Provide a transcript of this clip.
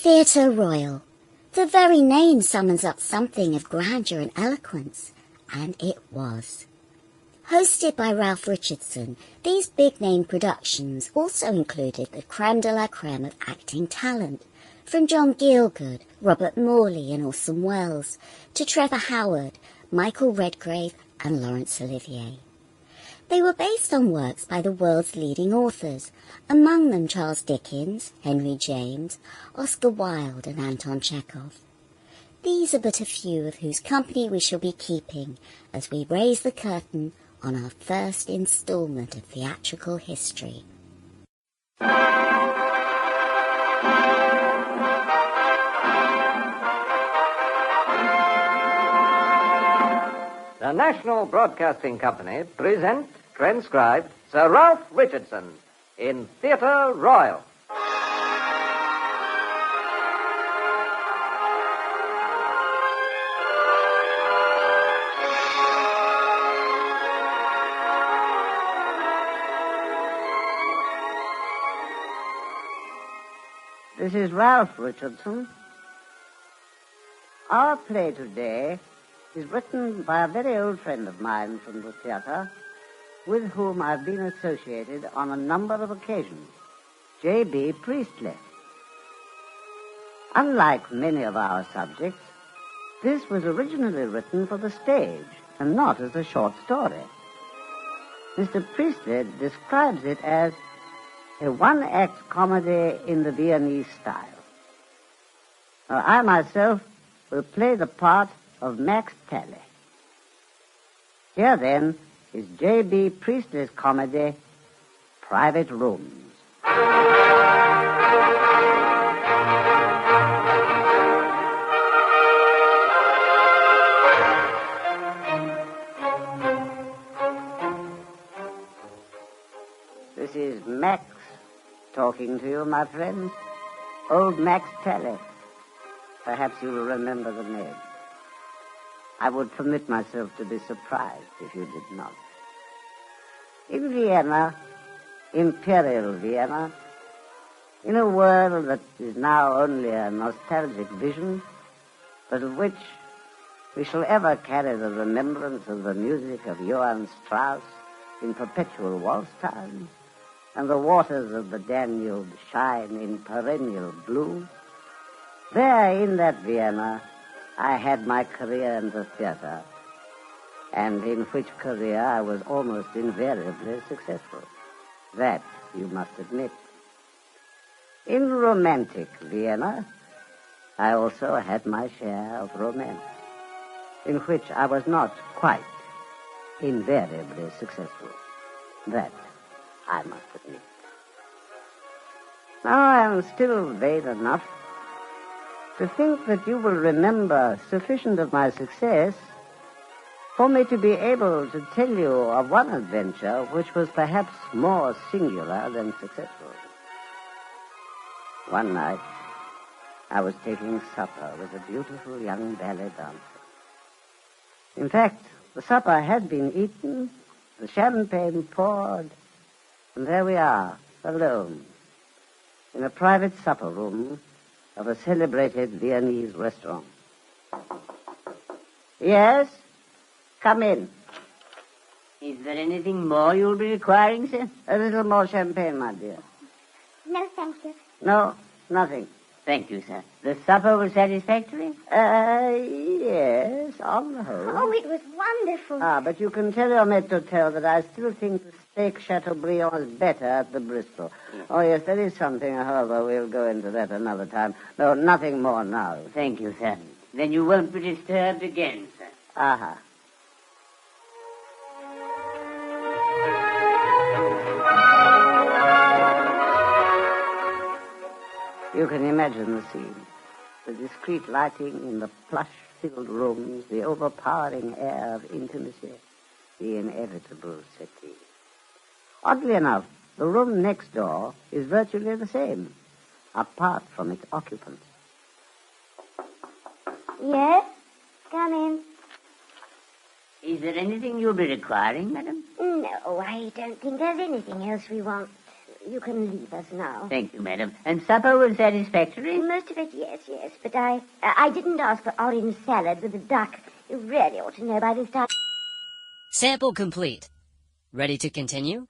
Theatre Royal. The very name summons up something of grandeur and eloquence, and it was. Hosted by Ralph Richardson, these big-name productions also included the creme de la creme of acting talent, from John Gielgud, Robert Morley and Orson Welles, to Trevor Howard, Michael Redgrave and Laurence Olivier. They were based on works by the world's leading authors, among them Charles Dickens, Henry James, Oscar Wilde and Anton Chekhov. These are but a few of whose company we shall be keeping as we raise the curtain on our first instalment of theatrical history. The National Broadcasting Company present, transcribed, Sir Ralph Richardson in Theatre Royal. This is Ralph Richardson. Our play today is written by a very old friend of mine from the theatre, with whom I've been associated on a number of occasions, J.B. Priestley. Unlike many of our subjects, this was originally written for the stage and not as a short story. Mr. Priestley describes it as a one-act comedy in the Viennese style. Now, I myself will play the part of Max Tally. Here, then, is J.B. Priestley's comedy, Private Rooms. This is Max talking to you, my friends. Old Max Tally. Perhaps you will remember the name. I would permit myself to be surprised if you did not. In Vienna, Imperial Vienna, in a world that is now only a nostalgic vision, but of which we shall ever carry the remembrance of the music of Johann Strauss in perpetual waltz time, and the waters of the Danube shine in perennial blue, there in that Vienna I had my career in the theatre, and in which career I was almost invariably successful. That you must admit. In romantic Vienna, I also had my share of romance, in which I was not quite invariably successful. That I must admit. Now I am still vain enough to think that you will remember sufficient of my success for me to be able to tell you of one adventure which was perhaps more singular than successful. One night, I was taking supper with a beautiful young ballet dancer. In fact, the supper had been eaten, the champagne poured, and there we are, alone, in a private supper room of a celebrated Viennese restaurant. Yes? Come in. Is there anything more you'll be requiring, sir? A little more champagne, my dear. No, thank you. No, nothing. Thank you, sir. The supper was satisfactory? Yes, on the whole. Oh, it was wonderful. But you can tell your maître-d'hôtel that I still think the steak Chateaubriand is better at the Bristol. Yes. Oh, yes, there is something, however, we'll go into that another time. No, nothing more now. Thank you, sir. Then you won't be disturbed again, sir. Aha. You can imagine the scene. The discreet lighting in the plush-filled rooms, the overpowering air of intimacy, the inevitable settee. Oddly enough, the room next door is virtually the same, apart from its occupants. Yes? Come in. Is there anything you'll be requiring, madam? No, I don't think there's anything else we want. You can leave us now. Thank you, madam. And supper was satisfactory? Most of it, yes. But I didn't ask for orange salad with a duck. You really ought to know by this time. Sample complete. Ready to continue?